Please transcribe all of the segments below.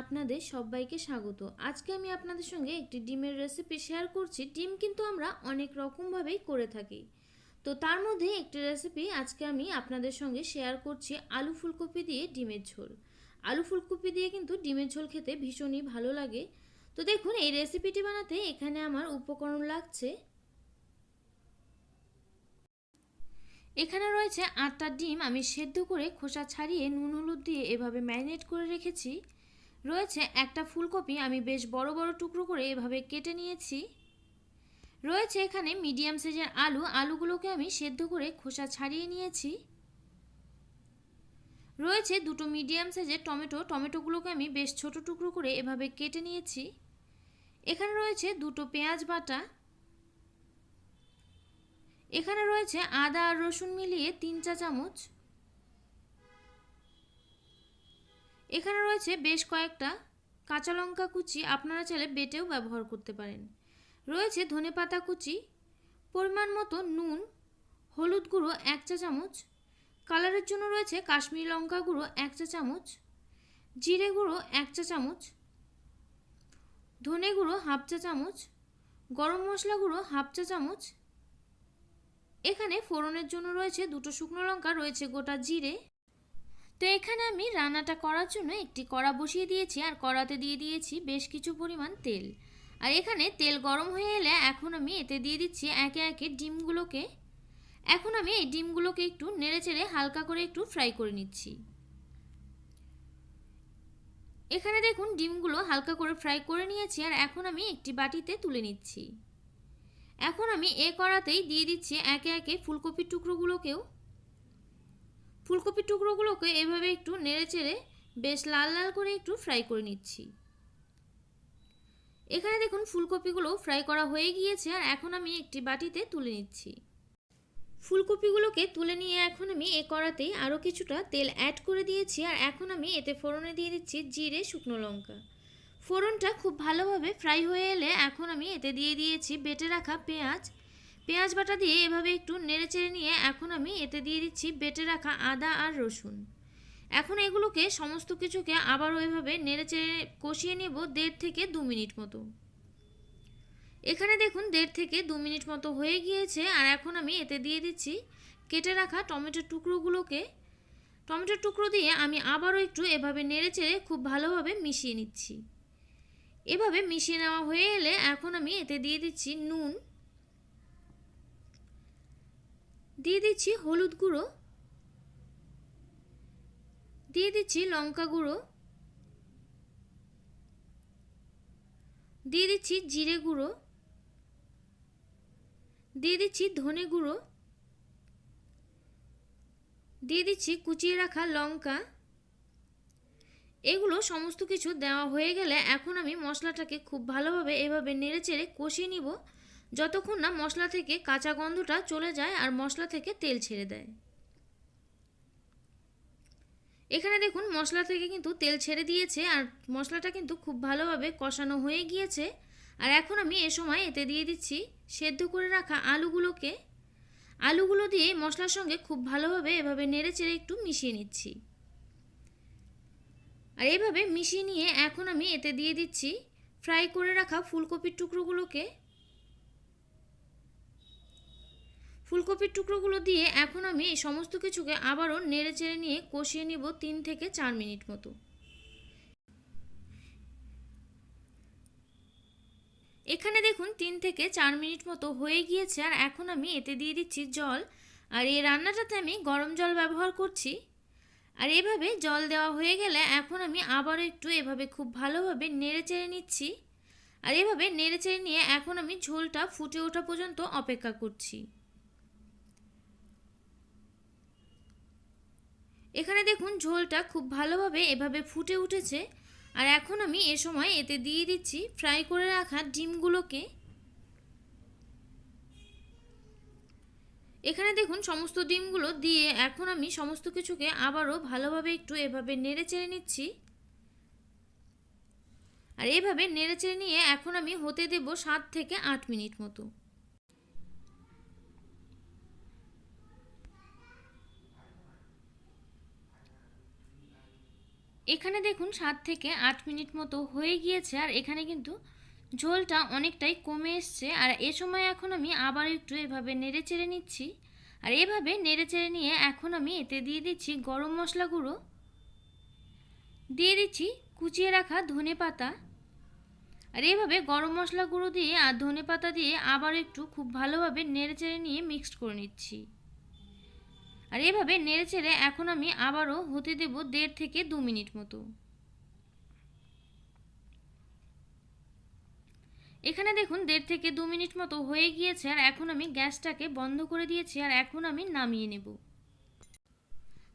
আপনাদের সবাইকে স্বাগত। আজকে আমি আপনাদের সঙ্গে একটি ডিমের রেসিপি শেয়ার করছি। ডিম কিন্তু আমরা অনেক রকমভাবেই করে থাকি, তো তার মধ্যে একটি রেসিপি আজকে আমি আপনাদের সঙ্গে শেয়ার করছি আলু ফুলকপি দিয়ে ডিমের ঝোল। আলু ফুলকপি দিয়ে কিন্তু ডিমের ঝোল খেতে ভীষণই ভালো লাগে। তো দেখুন, এই রেসিপিটি বানাতে এখানে আমার উপকরণ লাগছে, এখানে রয়েছে 8টা ডিম আমি সেদ্ধ করে খোসা ছাড়িয়ে নুন হলুদ দিয়ে এভাবে ম্যারিনেট করে রেখেছি। রয়েছে একটা ফুলকপি আমি বেশ বড় বড় টুকরো করে এভাবে কেটে নিয়েছি। রয়েছে এখানে মিডিয়াম সাইজের আলুগুলোকে আমি সেদ্ধ করে খোসা ছাড়িয়ে নিয়েছি। রয়েছে দুটো মিডিয়াম সাইজের টমেটোগুলোকে আমি বেশ ছোট টুকরো করে এভাবে কেটে নিয়েছি। এখানে রয়েছে দুটো পেঁয়াজ বাটা। এখানে রয়েছে আদা আর রসুন মিলিয়ে 3 চা চামচ। এখানে রয়েছে বেশ কয়েকটা কাঁচা লঙ্কা কুচি, আপনারা চাইলে বেটেও ব্যবহার করতে পারেন। রয়েছে ধনেপাতা কুচি, পরিমাণ মতো নুন, হলুদ গুঁড়ো 1 চা চামচ, কালারের জন্য রয়েছে কাশ্মীরি লঙ্কা গুঁড়ো 1 চা চামচ, জিরে গুঁড়ো 1 চা চামচ, ধনে গুঁড়ো 1/2 চা চামচ, গরম মশলা গুঁড়ো 1/2 চা চামচ। এখানে ফোড়নের জন্য রয়েছে দুটো শুকনো লঙ্কা, রয়েছে গোটা জিরে। তো এখানে আমি রান্নাটা করার জন্য একটি কড়া বসিয়ে দিয়েছি, আর কড়াতে দিয়ে দিয়েছি বেশ কিছু পরিমাণ তেল। আর এখানে তেল গরম হয়ে এলে এখন আমি এতে দিয়ে দিচ্ছি একে একে ডিমগুলোকে। এখন আমি এই ডিমগুলোকে একটু নেড়েচেড়ে হালকা করে একটু ফ্রাই করে নিচ্ছি। এখানে দেখুন ডিমগুলো হালকা করে ফ্রাই করে নিয়েছি, আর এখন আমি একটি বাটিতে তুলে নিচ্ছি। এখন আমি এই কড়াতেই দিয়ে দিচ্ছি একে একে ফুলকপির টুকরোগুলোকে এভাবে একটু নেড়েচেড়ে বেশ লাল লাল করে একটু ফ্রাই করে নিচ্ছি। এখানে দেখুন ফুলকপিগুলো ফ্রাই করা হয়ে গিয়েছে, আর এখন আমি একটি বাটিতে তুলে নিচ্ছি। ফুলকপিগুলোকে তুলে নিয়ে এখন আমি এই কড়াতেই আরও কিছুটা তেল অ্যাড করে দিয়েছি, আর এখন আমি এতে ফোড়নে দিয়ে দিচ্ছি জিরে, শুকনো লঙ্কা। ফোড়নটা খুব ভালোভাবে ফ্রাই হয়ে এলে এখন আমি এতে দিয়ে দিয়েছি বেটে রাখা পেঁয়াজ বাটা দিয়ে এভাবে একটু নেড়েচেড়ে নিয়ে এখন আমি এতে দিয়ে দিচ্ছি বেটে রাখা আদা আর রসুন। এখন এগুলোকে সমস্ত কিছুকে আবারও এভাবে নেড়েচেড়ে কষিয়ে নেব 1.5 থেকে 2 মিনিট মতো। এখানে দেখুন 1.5 থেকে 2 মিনিট মতো হয়ে গিয়েছে, আর এখন আমি এতে দিয়ে দিচ্ছি কেটে রাখা টমেটোর টুকরো দিয়ে আমি আবারও একটু এভাবে নেড়েচেড়ে খুব ভালোভাবে মিশিয়ে নিচ্ছি। এভাবে মিশিয়ে নেওয়া হয়ে এলে এখন আমি এতে দিয়ে দিচ্ছি নুন, দিয়ে দিচ্ছি হলুদ গুঁড়ো, দিয়ে দিচ্ছি লঙ্কা গুঁড়ো, দিয়ে দিচ্ছি জিরে গুঁড়ো, দিয়ে দিচ্ছি ধনে গুঁড়ো, দিয়ে দিচ্ছি কুচিয়ে রাখা লঙ্কা। এগুলো সমস্ত কিছু দেওয়া হয়ে গেলে এখন আমি মশলাটাকে খুব ভালোভাবে এভাবে নেড়েচেড়ে কষিয়ে নিব, যতক্ষণ না মশলা থেকে কাঁচা গন্ধটা চলে যায় আর মশলা থেকে তেল ছেড়ে দেয়। এখানে দেখুন মশলা থেকে কিন্তু তেল ছেড়ে দিয়েছে, আর মশলাটা কিন্তু খুব ভালোভাবে কষানো হয়ে গিয়েছে। আর এখন আমি এ সময় এতে দিয়ে দিচ্ছি সেদ্ধ করে রাখা আলুগুলো দিয়ে মশলার সঙ্গে খুব ভালোভাবে এভাবে নেড়েচেড়ে একটু মিশিয়ে নিচ্ছি। আর এইভাবে মিশিয়ে নিয়ে এখন আমি এতে দিয়ে দিচ্ছি ফ্রাই করে রাখা ফুলকপির টুকরোগুলো দিয়ে এখন আমি এই সমস্ত কিছুকে আবারও নেড়েচেড়ে নিয়ে কষিয়ে নিব 3 থেকে 4 মিনিট মতো। এখানে দেখুন 3 থেকে 4 মিনিট মতো হয়ে গিয়েছে, আর এখন আমি এতে দিয়ে দিচ্ছি জল। আর এই রান্নাটাতে আমি গরম জল ব্যবহার করছি। আর এভাবে জল দেওয়া হয়ে গেলে এখন আমি আবারও একটু এভাবে খুব ভালোভাবে নেড়েচেড়ে নিচ্ছি। আর এভাবে নেড়েচেড়ে নিয়ে এখন আমি ঝোলটা ফুটে ওঠা পর্যন্ত অপেক্ষা করছি। এখানে দেখুন ঝোলটা খুব ভালোভাবে এভাবে ফুটে উঠেছে, আর এখন আমি এ সময় এতে দিয়ে দিচ্ছি ফ্রাই করে রাখা ডিমগুলোকে। এখানে দেখুন সমস্ত ডিমগুলো দিয়ে এখন আমি সমস্ত কিছুকে আবারও ভালোভাবে একটু এভাবে নেড়েচেড়ে নিচ্ছি। আর এভাবে নেড়েচেড়ে নিয়ে এখন আমি হতে দেব 7 থেকে 8 মিনিট মতো। এখানে দেখুন 7 থেকে 8 মিনিট মতো হয়ে গিয়েছে আর এখানে কিন্তু ঝোলটা অনেকটাই কমে এসছে। আর এ সময় এখন আমি আবার একটু এভাবে নেড়ে চেড়ে নিচ্ছি। আর এভাবে নেড়ে চেড়ে নিয়ে এখন আমি এতে দিয়ে দিচ্ছি গরম মশলা গুঁড়ো, দিয়ে দিচ্ছি কুচিয়ে রাখা ধনেপাতা। আর এইভাবে গরম মশলা গুঁড়ো দিয়ে আর ধনেপাতা দিয়ে আবার একটু খুব ভালোভাবে নেড়ে চেড়ে নিয়ে মিক্সড করে নিচ্ছি। আর এভাবে নেড়ে চেড়ে এখন আমি আবারও হতে দেব 1.5 থেকে 2 মিনিট মতো। এখানে দেখুন 1.5 থেকে 2 মিনিট মতো হয়ে গিয়েছে আর এখন আমি গ্যাসটাকে বন্ধ করে দিয়েছি আর এখন আমি নামিয়ে নেব।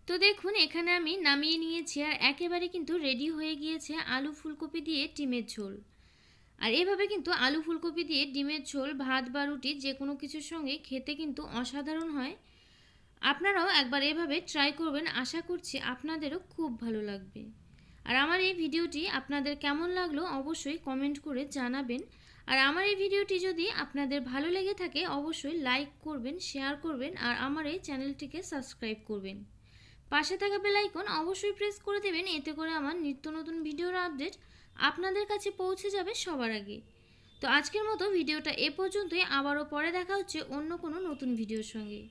তো দেখুন এখানে আমি নামিয়ে নিয়েছি আর একেবারে কিন্তু রেডি হয়ে গিয়েছে আলু ফুলকপি দিয়ে ডিমের ঝোল। আর এভাবে কিন্তু আলু ফুলকপি দিয়ে ডিমের ঝোল ভাত বা রুটি যে কোনো কিছুর সঙ্গে খেতে কিন্তু অসাধারণ হয়। আপনারাও একবার এভাবে ট্রাই করবেন, আশা করছি আপনাদেরও খুব ভালো লাগবে। আর আমার এই ভিডিওটি আপনাদের কেমন লাগলো অবশ্যই কমেন্ট করে জানাবেন। আর আমার এই ভিডিওটি যদি আপনাদের ভালো লেগে থাকে অবশ্যই লাইক করবেন, শেয়ার করবেন আর আমার এই চ্যানেলটিকে সাবস্ক্রাইব করবেন। পাশে থাকা বেল আইকন অবশ্যই প্রেস করে দেবেন, এতে করে আমার নিত্য নতুন ভিডিওর আপডেট আপনাদের কাছে পৌঁছে যাবে সবার আগে। তো আজকের মতো ভিডিওটা এ পর্যন্তই, আবারও পরে দেখা হচ্ছে অন্য কোনো নতুন ভিডিওর সঙ্গে।